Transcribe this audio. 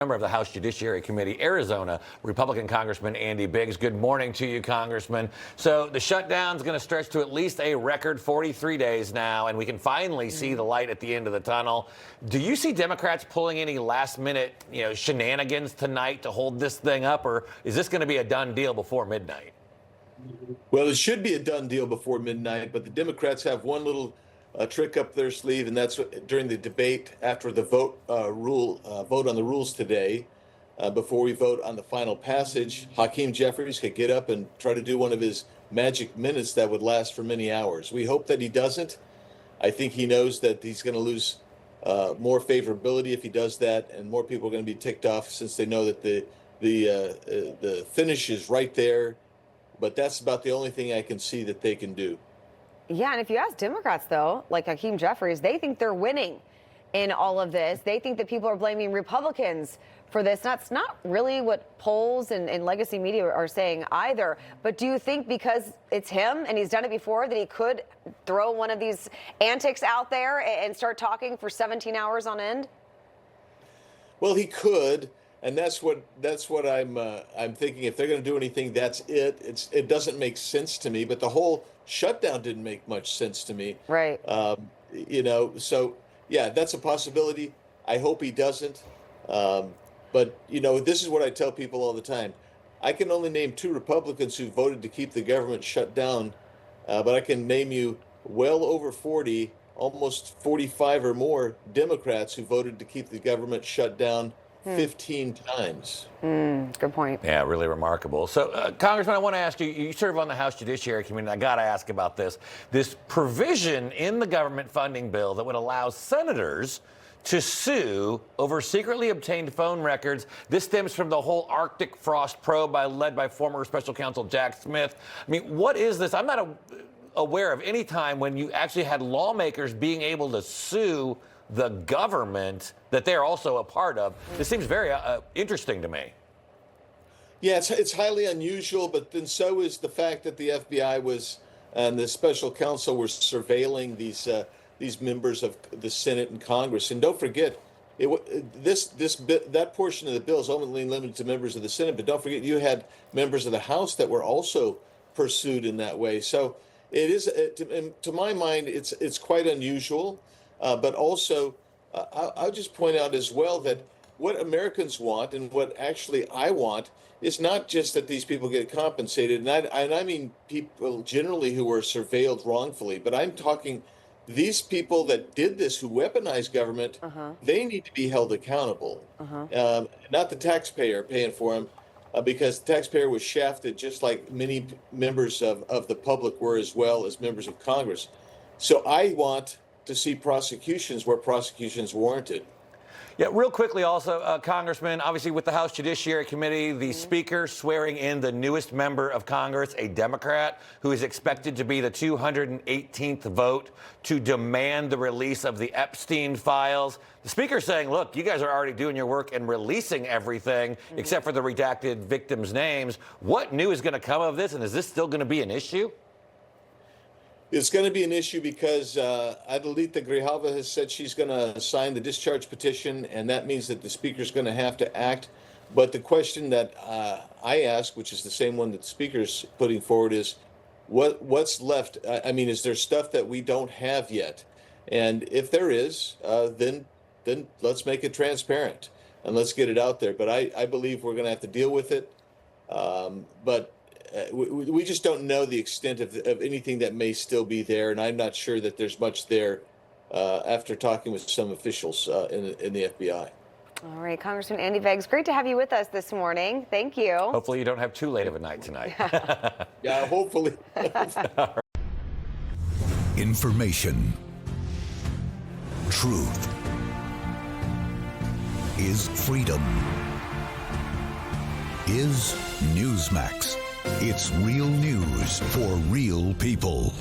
Member of the House Judiciary Committee, Arizona, Republican Congressman Andy Biggs. Good morning to you, Congressman. So the shutdown is going to stretch to at least a record 43 days now, and we can finally see the light at the end of the tunnel. Do you see Democrats pulling any last-minute, shenanigans tonight to hold this thing up, or is this going to be a done deal before midnight? Well, it should be a done deal before midnight, but the Democrats have one little trick up their sleeve, and that's during the debate after the vote on the rules today. Before we vote on the final passage, Hakeem Jeffries could get up and try to do one of his magic minutes that would last for many hours. We hope that he doesn't. I think he knows that he's going to lose more favorability if he does that, and more people are going to be ticked off since they know that the finish is right there. But that's about the only thing I can see that they can do. Yeah, and if you ask Democrats, though, like Hakeem Jeffries, they think they're winning in all of this. They think that people are blaming Republicans for this. That's not really what polls and legacy media are saying either. But do you think because it's him and he's done it before that he could throw one of these antics out there and start talking for 17 hours on end? Well, he could. And that's what I'm thinking. If they're going to do anything, that's it. It doesn't make sense to me. But the whole shutdown didn't make much sense to me. Right. So yeah, that's a possibility. I hope he doesn't. But this is what I tell people all the time. I can only name 2 Republicans who voted to keep the government shut down, but I can name you well over 40, almost 45 or more Democrats who voted to keep the government shut down 15 times. Good point. Yeah, really remarkable. So, Congressman, I want to ask you, you serve on the House Judiciary Committee, and I got to ask about this provision in the government funding bill that would allow senators to sue over secretly obtained phone records. This stems from the whole Arctic frost probe led by former special counsel Jack Smith. I mean, what is this? I'm not aware of any time when you actually had lawmakers being able to sue the government that they're also a part of. This seems very interesting to me. Yeah, it's highly unusual, but then so is the fact that the FBI and the special counsel were surveilling these members of the Senate and Congress. And don't forget, that portion of the bill is only limited to members of the Senate, but don't forget you had members of the House that were also pursued in that way. So it is, to my mind, it's quite unusual. But also, I'll just point out as well that what Americans want and what actually I want is not just that these people get compensated, and I mean people generally who were surveilled wrongfully, but I'm talking these people that did this, who weaponized government, they need to be held accountable, not the taxpayer paying for them, because the taxpayer was shafted just like many members of the public were, as well as members of Congress. So I want to see prosecutions where prosecutions warranted. Yeah, real quickly also, Congressman, obviously with the House Judiciary Committee, the Speaker swearing in the newest member of Congress, a Democrat, who is expected to be the 218th vote to demand the release of the Epstein files. The Speaker saying, look, you guys are already doing your work and releasing everything except for the redacted victims' names. What new is going to come of this, and is this still going to be an issue? It's going to be an issue because Adelita Grijalva has said she's going to sign the discharge petition, and that means that the Speaker's going to have to act. But the question that I ask, which is the same one that the Speaker's putting forward, is what's left? I mean, is there stuff that we don't have yet? And if there is, then let's make it transparent and let's get it out there. But I believe we're going to have to deal with it. But we just don't know the extent of anything that may still be there, and I'm not sure that there's much there after talking with some officials in the FBI. All right, Congressman Andy Biggs, great to have you with us this morning. Thank you. Hopefully you don't have too late of a night tonight. Yeah, hopefully. Information. Truth is freedom. Is Newsmax. It's real news for real people.